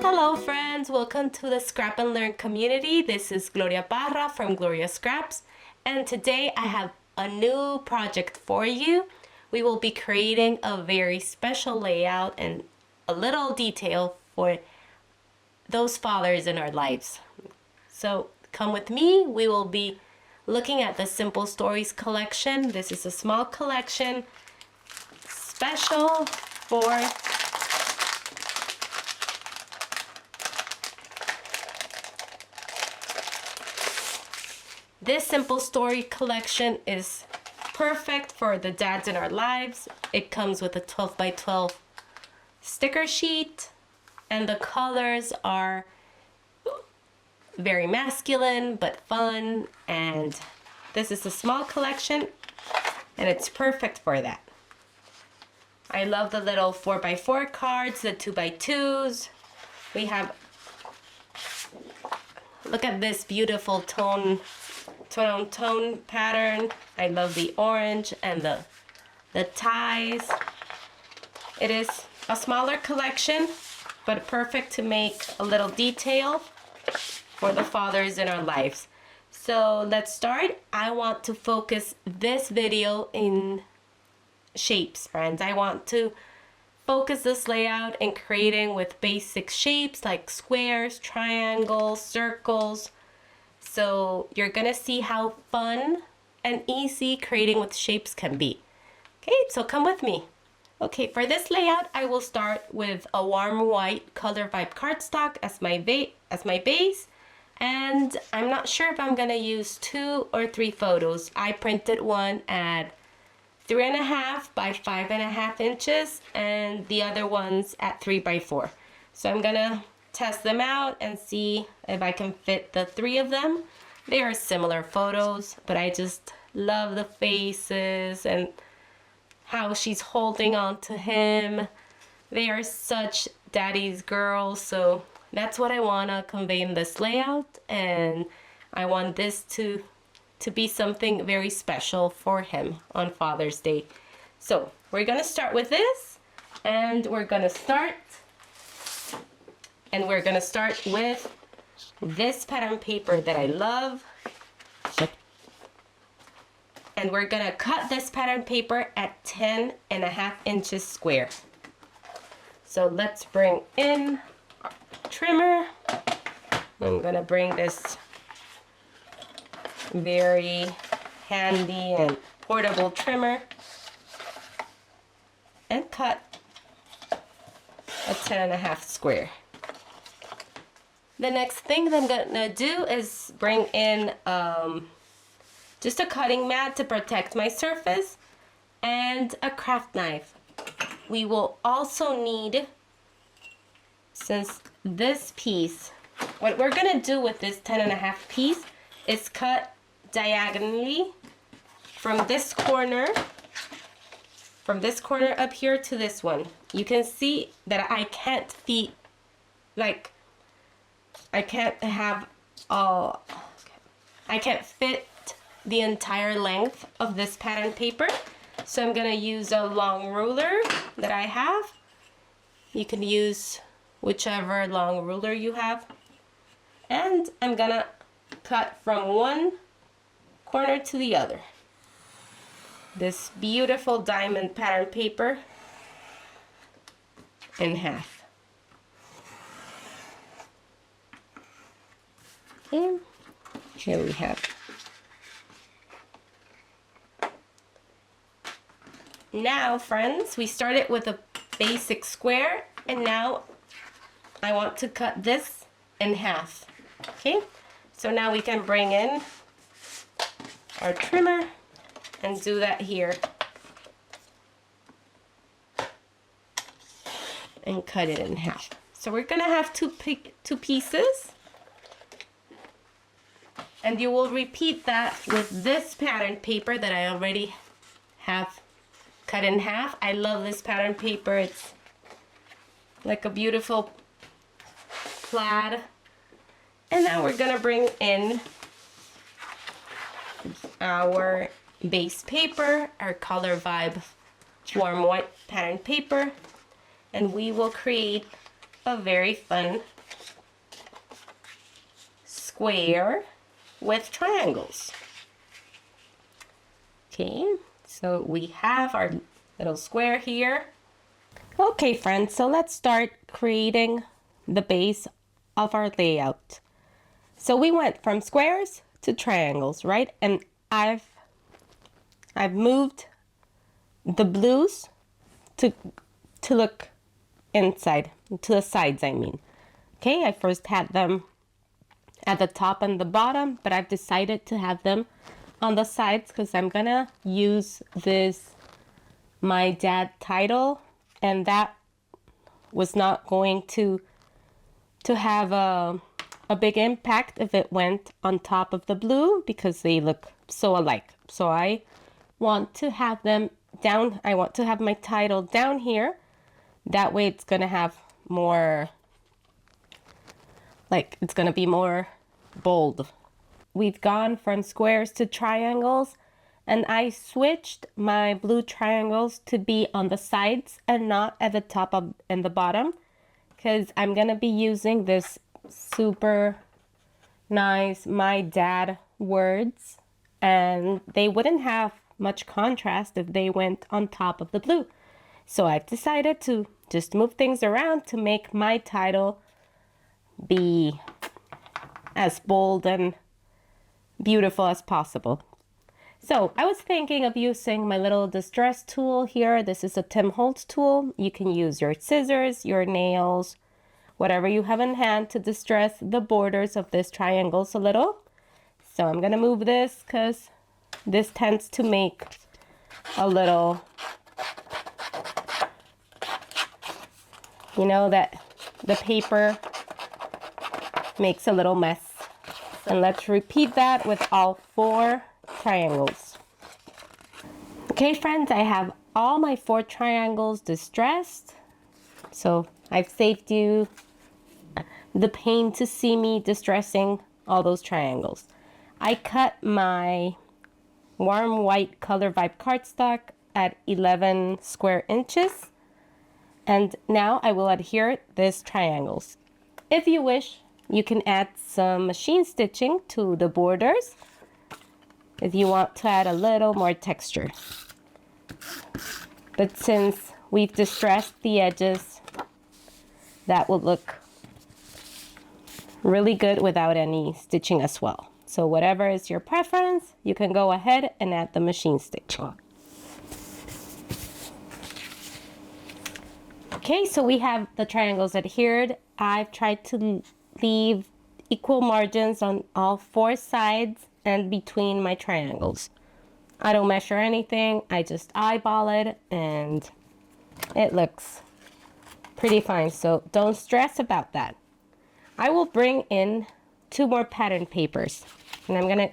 Hello friends, welcome to the Scrap and Learn community. This is Gloria Parra from Gloria Scraps, and today I have a new project for you. We will be creating a very special layout and a little detail for those fathers in our lives. So come with me. We will be looking at the Simple Stories collection. This is a small collection special for this Simple Story collection is perfect for the dads in our lives. It comes with a 12 by 12 sticker sheet, and the colors are very masculine but fun, and this is a small collection and it's perfect for that. I love the little 4x4 cards, the 2x2s. We have, look at this beautiful tone pattern. I love the orange and the ties. It is a smaller collection, but perfect to make a little detail for the fathers in our lives. So let's start. I want to focus this video in shapes, friends. I want to focus this layout in creating with basic shapes like squares, triangles, circles. So you're gonna see how fun and easy creating with shapes can be. Okay, so come with me. Okay, for this layout, I will start with a warm white Color Vibe cardstock as my base. And I'm not sure if I'm gonna use 2 or 3 photos. I printed one at 3.5 by 5.5 inches and the other ones at 3 by 4. So I'm gonna test them out and see if I can fit the 3 of them. They are similar photos, but I just love the faces and how she's holding on to him. They are such daddy's girls, so that's what I want to convey in this layout, and I want this to be something very special for him on Father's Day. So we're gonna start with this, and we're gonna start with this pattern paper that I love. And we're gonna cut this pattern paper at 10.5 inches square. So let's bring in our trimmer. I'm gonna bring this very handy and portable trimmer and cut a 10.5 square. The next thing that I'm gonna do is bring in just a cutting mat to protect my surface and a craft knife. We will also need, since this piece, what we're gonna do with this 10.5 piece is cut diagonally from this corner up here to this one. You can see that I can't fit, like, I can't fit the entire length of this pattern paper. So I'm gonna use a long ruler that I have. You can use whichever long ruler you have. And I'm gonna cut from one corner to the other. This beautiful diamond pattern paper in half. And here we have. Now, friends, we started with a basic square, and now I want to cut this in half. Okay, so now we can bring in our trimmer and do that here and cut it in half. So we're gonna have two pieces, and you will repeat that with this pattern paper that I already have cut in half. I love this pattern paper. It's like a beautiful plaid. And now we're gonna bring in our base paper, our Color Vibe warm white pattern paper, and we will create a very fun square with triangles. Okay, so we have our little square here. Okay, friends, so let's start creating the base of our layout. So we went from squares to triangles, right? And I've moved the blues to look inside, to the sides, I mean. Okay, I first had them at the top and the bottom, but I've decided to have them on the sides because I'm gonna use this My Dad title, and that was not going to have a big impact if it went on top of the blue because they look so alike. So I want to have them down. I want to have my title down here. That way it's gonna have more, like, it's gonna be more bold. We've gone from squares to triangles, and I switched my blue triangles to be on the sides and not at the top and the bottom, because I'm gonna be using this super nice My Dad words, and they wouldn't have much contrast if they went on top of the blue. So I've decided to just move things around to make my title be as bold and beautiful as possible. So I was thinking of using my little distress tool here. This is a Tim Holtz tool. You can use your scissors, your nails, whatever you have in hand to distress the borders of these triangles a little. So I'm gonna move this because this tends to make a little, you know, that the paper makes a little mess. And let's repeat that with all 4 triangles. Okay, friends, I have all my 4 triangles distressed. So I've saved you the pain to see me distressing all those triangles. I cut my warm white Color Vibe cardstock at 11 square inches. And now I will adhere these triangles. If you wish, you can add some machine stitching to the borders if you want to add a little more texture. But since we've distressed the edges, that will look really good without any stitching as well. So whatever is your preference, you can go ahead and add the machine stitching. Okay, so we have the triangles adhered. I've tried to leave equal margins on all 4 sides and between my triangles. I don't measure anything, I just eyeball it and it looks pretty fine, so don't stress about that. I will bring in 2 more pattern papers, and I'm gonna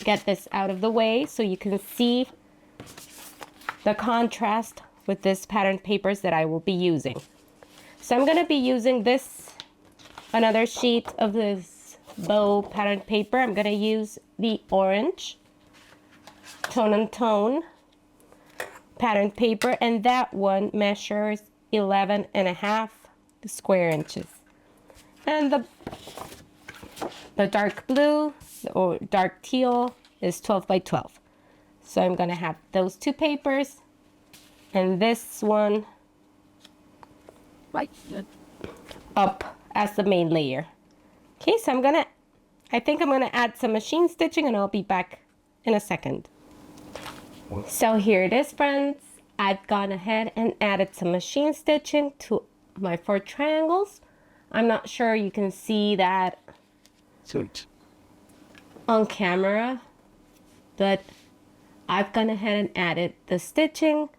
get this out of the way so you can see the contrast with this pattern papers that I will be using. So I'm gonna be using this, another sheet of this bow pattern paper. I'm gonna use the orange tone and tone pattern paper, and that one measures 11.5 square inches. And the dark blue or dark teal is 12 by 12. So I'm gonna have those 2 papers and this one up as the main layer. Okay, so I think I'm gonna add some machine stitching and I'll be back in a second. So here it is, friends. I've gone ahead and added some machine stitching to my 4 triangles. I'm not sure you can see that on camera, but I've gone ahead and added the stitching.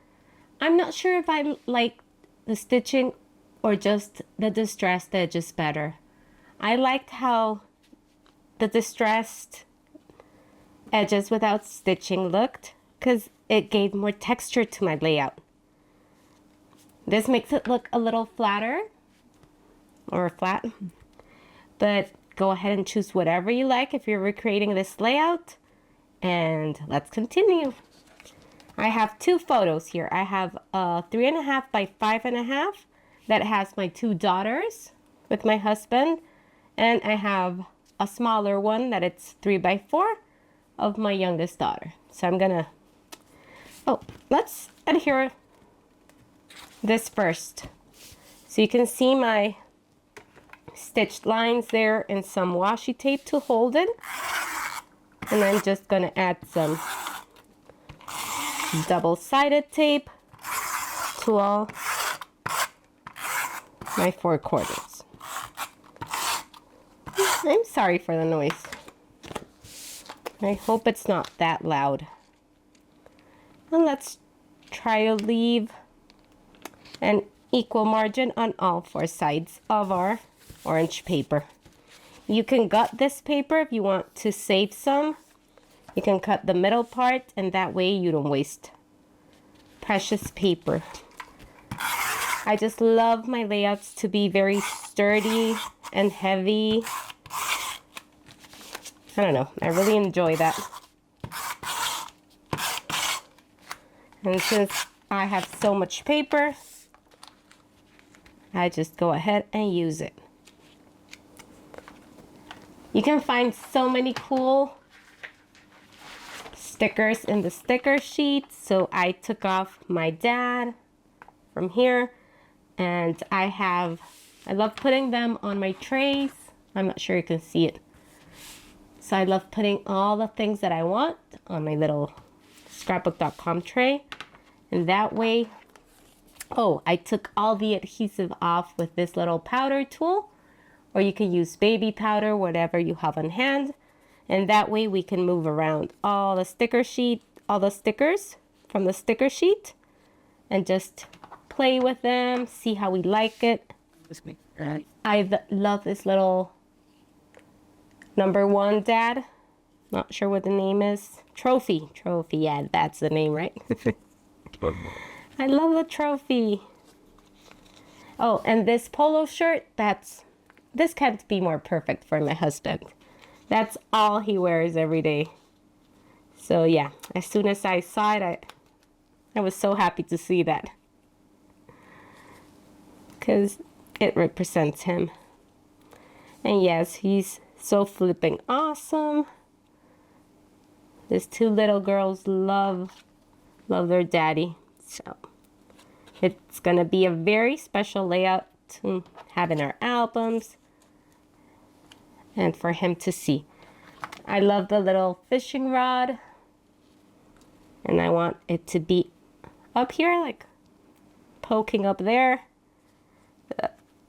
I'm not sure if I like the stitching or just the distressed edges better. I liked how the distressed edges without stitching looked because it gave more texture to my layout. This makes it look a little flatter or flat, but go ahead and choose whatever you like if you're recreating this layout, and let's continue. I have 2 photos here. I have a 3.5 by 5.5 that has my 2 daughters with my husband, and I have a smaller one that it's 3x4 of my youngest daughter. So I'm gonna, oh, let's adhere this first. So you can see my stitched lines there and some washi tape to hold it. And I'm just gonna add some double-sided tape to all my 4 quarters. I'm sorry for the noise. I hope it's not that loud. And let's try to leave an equal margin on all 4 sides of our orange paper. You can gut this paper if you want to save some. You can cut the middle part, and that way you don't waste precious paper. I just love my layouts to be very sturdy and heavy. I don't know, I really enjoy that. And since I have so much paper, I just go ahead and use it. You can find so many cool stickers in the sticker sheet. So I took off my dad from here, and I love putting them on my trays. I'm not sure you can see it. So I love putting all the things that I want on my little scrapbook.com tray. And that way, oh, I took all the adhesive off with this little powder tool. Or you can use baby powder, whatever you have on hand. And that way we can move around all the stickers from the sticker sheet and just play with them, see how we like it. I love this little #1 dad. Not sure what the name is. Trophy, yeah, that's the name, right? I love the trophy. Oh, and this polo shirt, this can't be more perfect for my husband. That's all he wears every day. So yeah, as soon as I saw it, I was so happy to see that. Because it represents him. And yes, he's so flipping awesome. These 2 little girls love their daddy. So it's gonna be a very special layout to have in our albums and for him to see. I love the little fishing rod, and I want it to be up here, like poking up there.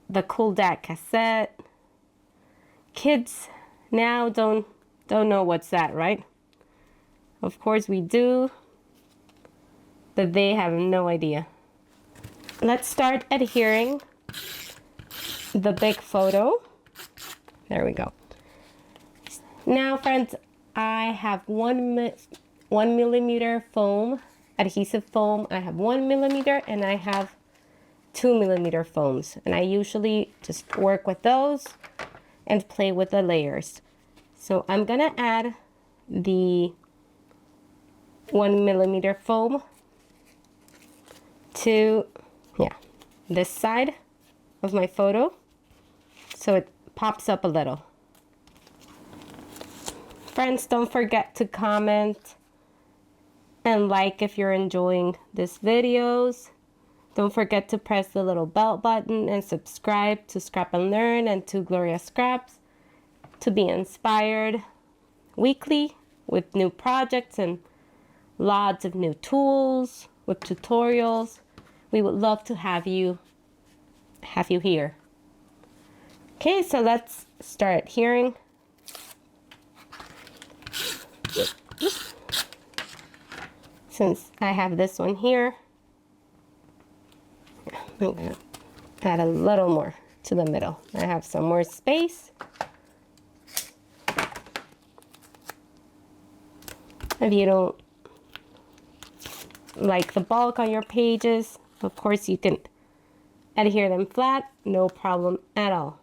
The cool dad cassette. Kids now don't know what's that, right? Of course we do, but they have no idea. Let's start adhering the big photo. There we go. Now, friends, I have 1mm foam, adhesive foam. I have 1mm, and I have 2mm foams. And I usually just work with those and play with the layers. So I'm gonna add the 1mm foam to, this side of my photo, so it pops up a little. Friends, don't forget to comment and like if you're enjoying these videos. Don't forget to press the little bell button and subscribe to Scrap and Learn and to Gloria Scraps to be inspired weekly with new projects and lots of new tools with tutorials. We would love to have you here. Okay, so let's start adhering. Since I have this one here, I'm gonna add a little more to the middle. I have some more space. If you don't like the bulk on your pages, of course you can adhere them flat, no problem at all.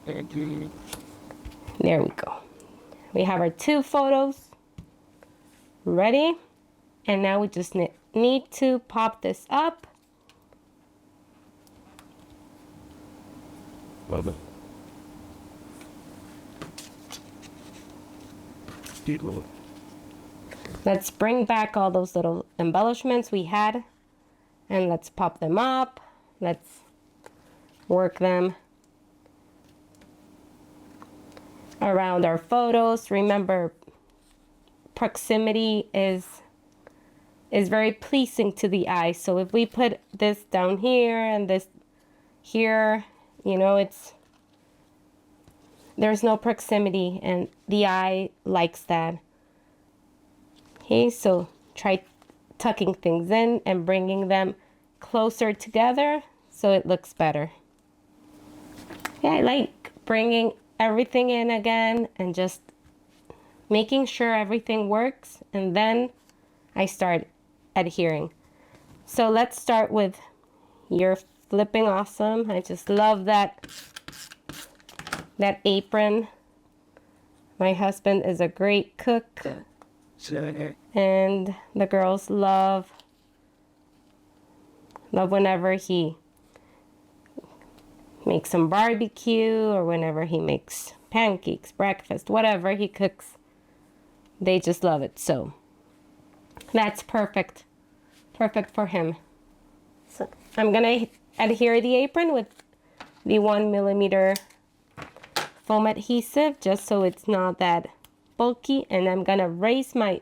There we go. We have our 2 photos ready, and now we just need to pop this up. Love it. Let's bring back all those little embellishments we had and let's pop them up. Let's work them around our photos. Remember, proximity is very pleasing to the eye. So if we put this down here and this here, you know, there's no proximity and the eye likes that. Okay, so try tucking things in and bringing them closer together so it looks better. Yeah, I like bringing everything in again and just making sure everything works, and then I start adhering. So let's start with You're Flipping Awesome. I just love that apron. My husband is a great cook, and the girls love whenever he makes some barbecue or whenever he makes pancakes, breakfast, whatever he cooks. They just love it. So that's perfect for him. So I'm gonna adhere the apron with the 1mm foam adhesive just so it's not that bulky, and I'm gonna raise my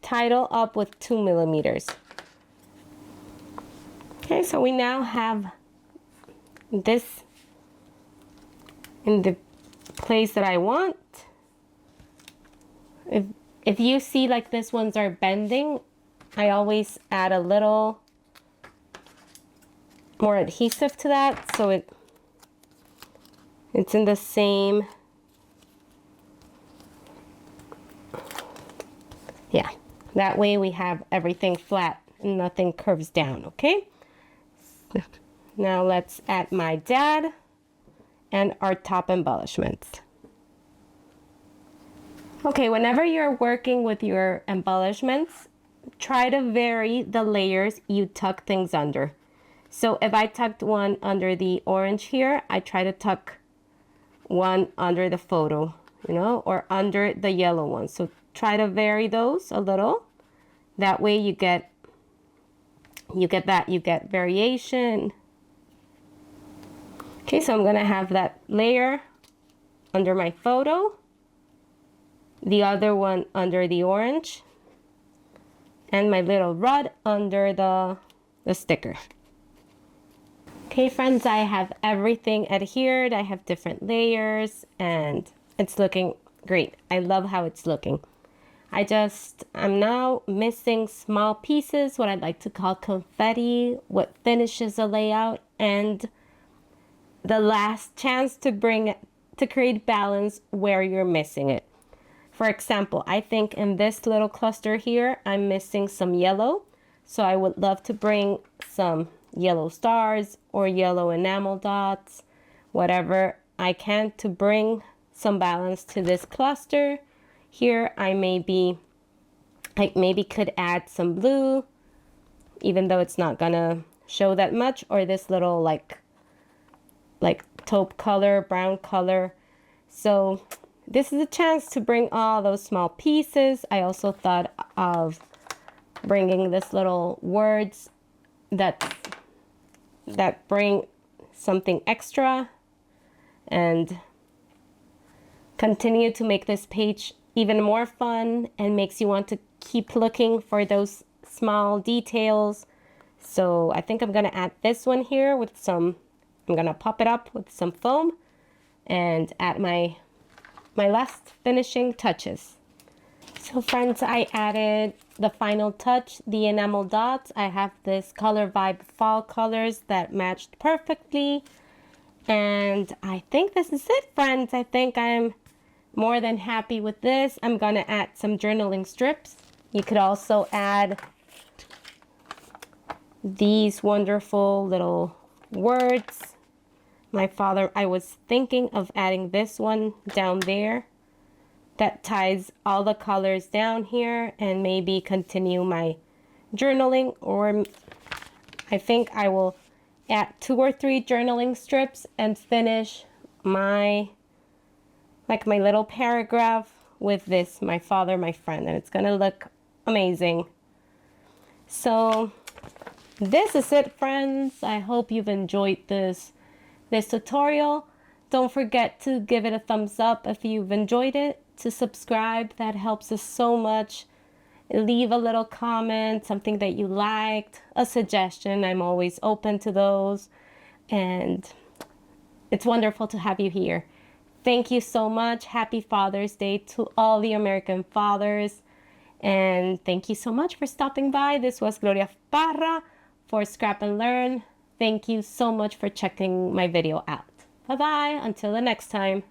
title up with 2mm. Okay, so we now have this in the place that I want. If you see like this ones are bending, I always add a little more adhesive to that so it's in the same, yeah, that way we have everything flat and nothing curves down. Okay, now let's add my dad and our top embellishments. Okay, whenever you're working with your embellishments, try to vary the layers you tuck things under. So if I tucked one under the orange here, I try to tuck one under the photo, you know, or under the yellow one. So try to vary those a little. That way you get variation. Okay, so I'm gonna have that layer under my photo, the other one under the orange, and my little rod under the sticker. Okay, friends, I have everything adhered. I have different layers and it's looking great. I love how it's looking. I'm now missing small pieces, what I'd like to call confetti, what finishes a layout, and the last chance to create balance where you're missing it. For example, I think in this little cluster here, I'm missing some yellow. So I would love to bring some yellow stars or yellow enamel dots, whatever I can to bring some balance to this cluster. Here I maybe could add some blue, even though it's not gonna show that much, or this little like taupe color, brown color. So this is a chance to bring all those small pieces. I also thought of bringing this little words that bring something extra and continue to make this page even more fun and makes you want to keep looking for those small details. So I think I'm gonna add this one here with I'm gonna pop it up with some foam and add my last finishing touches. So friends, I added the final touch, the enamel dots. I have this Color Vibe fall colors that matched perfectly. And I think this is it, friends. I think I'm more than happy with this. I'm gonna add some journaling strips. You could also add these wonderful little words. I was thinking of adding this one down there that ties all the colors down here and maybe continue my journaling, or I think I will add 2 or 3 journaling strips and finish my little paragraph with this, my father, my friend, and it's gonna look amazing. So this is it, friends. I hope you've enjoyed this tutorial. Don't forget to give it a thumbs up if you've enjoyed it, to subscribe. That helps us so much. Leave a little comment, something that you liked, a suggestion. I'm always open to those. And it's wonderful to have you here. Thank you so much. Happy Father's Day to all the American fathers. And thank you so much for stopping by. This was Gloria Parra for Scrap and Learn. Thank you so much for checking my video out. Bye-bye. Until the next time.